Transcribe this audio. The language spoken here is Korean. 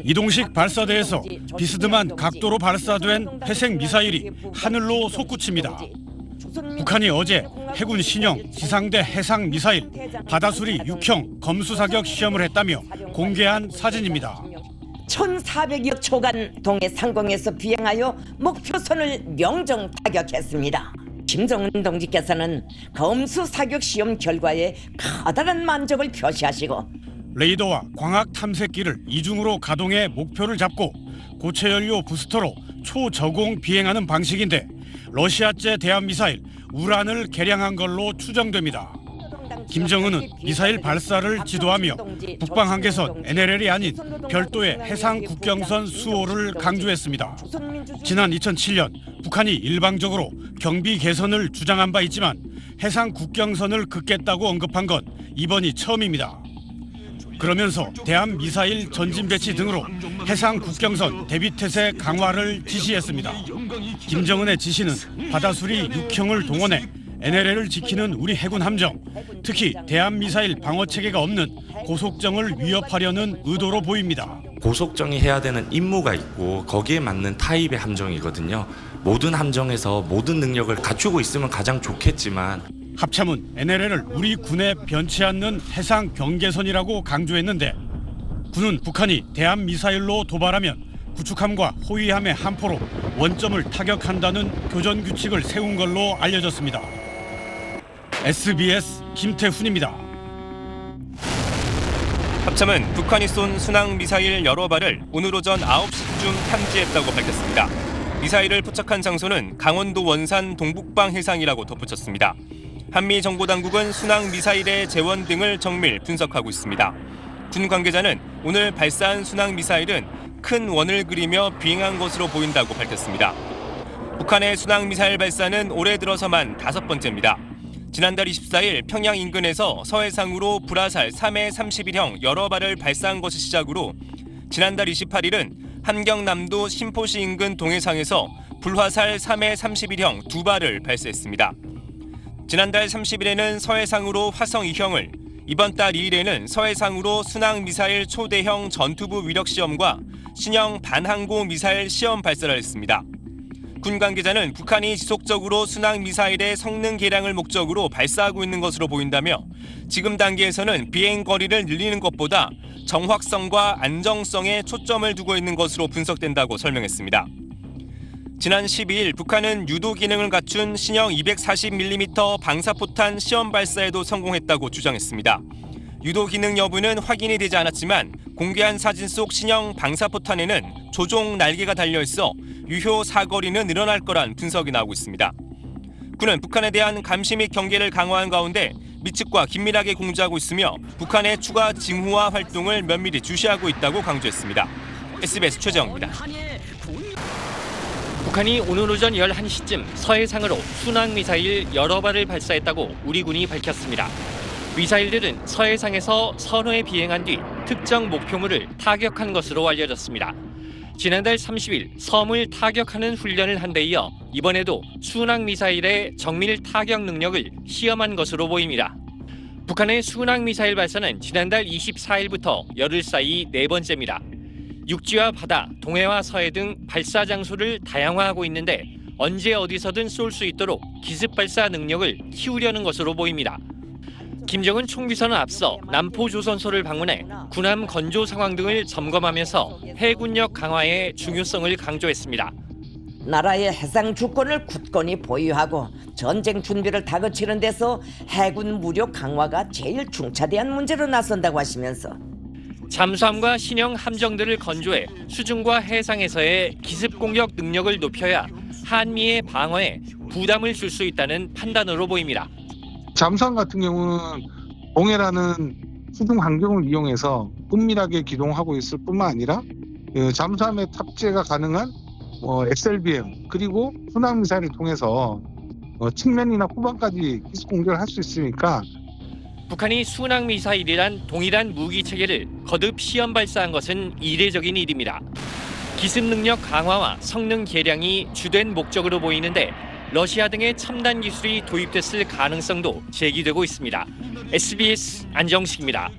이동식 발사대에서 비스듬한 각도로 발사된 회색 미사일이 하늘로 솟구칩니다. 북한이 어제 해군 신형 지상대 해상 미사일 바다수리 6형 검수사격 시험을 했다며 공개한 사진입니다. 1,400여 초간 동해 상공에서 비행하여 목표선을 명정 타격했습니다. 김정은 동지께서는 검수사격 시험 결과에 커다란 만족을 표시하시고 레이더와 광학 탐색기를 이중으로 가동해 목표를 잡고 고체연료 부스터로 초저공 비행하는 방식인데 러시아제 대한미사일 우란을 개량한 걸로 추정됩니다. 김정은은 미사일 발사를 지도하며 북방 한계선 NLL이 아닌 별도의 해상 국경선 수호를 강조했습니다. 지난 2007년 북한이 일방적으로 경비 개선을 주장한 바 있지만 해상 국경선을 긋겠다고 언급한 건 이번이 처음입니다. 그러면서 대한미사일 전진 배치 등으로 해상 국경선 대비태세 강화를 지시했습니다. 김정은의 지시는 바다수리 6형을 동원해 NLL을 지키는 우리 해군 함정, 특히 대한미사일 방어체계가 없는 고속정을 위협하려는 의도로 보입니다. 고속정이 해야 되는 임무가 있고 거기에 맞는 타입의 함정이거든요. 모든 함정에서 모든 능력을 갖추고 있으면 가장 좋겠지만 합참은 NLL을 우리 군에 변치 않는 해상 경계선이라고 강조했는데 군은 북한이 대한미사일로 도발하면 구축함과 호위함의 함포로 원점을 타격한다는 교전 규칙을 세운 걸로 알려졌습니다. SBS 김태훈입니다. 합참은 북한이 쏜 순항 미사일 여러 발을 오늘 오전 9시쯤 탐지했다고 밝혔습니다. 미사일을 포착한 장소는 강원도 원산 동북방 해상이라고 덧붙였습니다. 한미 정보당국은 순항 미사일의 재원 등을 정밀 분석하고 있습니다. 군 관계자는 오늘 발사한 순항 미사일은 큰 원을 그리며 비행한 것으로 보인다고 밝혔습니다. 북한의 순항 미사일 발사는 올해 들어서만 5번째입니다. 지난달 24일 평양 인근에서 서해상으로 불화살 3해 31형 여러 발을 발사한 것을 시작으로 지난달 28일은 함경남도 신포시 인근 동해상에서 불화살 3해 31형 2발을 발사했습니다. 지난달 30일에는 서해상으로 화성 2형을, 이번 달 2일에는 서해상으로 순항 미사일 초대형 전투부 위력 시험과 신형 반항공 미사일 시험 발사를 했습니다. 군 관계자는 북한이 지속적으로 순항 미사일의 성능 개량을 목적으로 발사하고 있는 것으로 보인다며 지금 단계에서는 비행 거리를 늘리는 것보다 정확성과 안정성에 초점을 두고 있는 것으로 분석된다고 설명했습니다. 지난 12일 북한은 유도 기능을 갖춘 신형 240mm 방사포탄 시험 발사에도 성공했다고 주장했습니다. 유도 기능 여부는 확인이 되지 않았지만 공개한 사진 속 신형 방사포탄에는 조종 날개가 달려있어 유효 사거리는 늘어날 거란 분석이 나오고 있습니다. 군은 북한에 대한 감시 및 경계를 강화한 가운데 미측과 긴밀하게 공조하고 있으며 북한의 추가 징후화 활동을 면밀히 주시하고 있다고 강조했습니다. SBS 최재영입니다. 북한이 오늘 오전 11시쯤 서해상으로 순항미사일 여러 발을 발사했다고 우리 군이 밝혔습니다. 미사일들은 서해상에서 선호에 비행한 뒤 특정 목표물을 타격한 것으로 알려졌습니다. 지난달 30일 섬을 타격하는 훈련을 한 데 이어 이번에도 순항미사일의 정밀 타격 능력을 시험한 것으로 보입니다. 북한의 순항미사일 발사는 지난달 24일부터 열흘 사이 4번째입니다. 육지와 바다, 동해와 서해 등 발사 장소를 다양화하고 있는데 언제 어디서든 쏠 수 있도록 기습 발사 능력을 키우려는 것으로 보입니다. 김정은 총비서는 앞서 남포조선소를 방문해 군함 건조 상황 등을 점검하면서 해군력 강화의 중요성을 강조했습니다. 나라의 해상 주권을 굳건히 보유하고 전쟁 준비를 다그치는 데서 해군 무력 강화가 제일 중차대한 문제로 나선다고 하시면서 잠수함과 신형 함정들을 건조해 수중과 해상에서의 기습 공격 능력을 높여야 한미의 방어에 부담을 줄 수 있다는 판단으로 보입니다. 잠수함 같은 경우는 동해라는 수중 환경을 이용해서 은밀하게 기동하고 있을 뿐만 아니라 잠수함에 탑재가 가능한 SLBM 그리고 순항미사일을 통해서 측면이나 후방까지 기습 공격을 할 수 있으니까 북한이 순항미사일이란 동일한 무기체계를 거듭 시험 발사한 것은 이례적인 일입니다. 기습 능력 강화와 성능 개량이 주된 목적으로 보이는데 러시아 등의 첨단 기술이 도입됐을 가능성도 제기되고 있습니다. SBS 안정식입니다.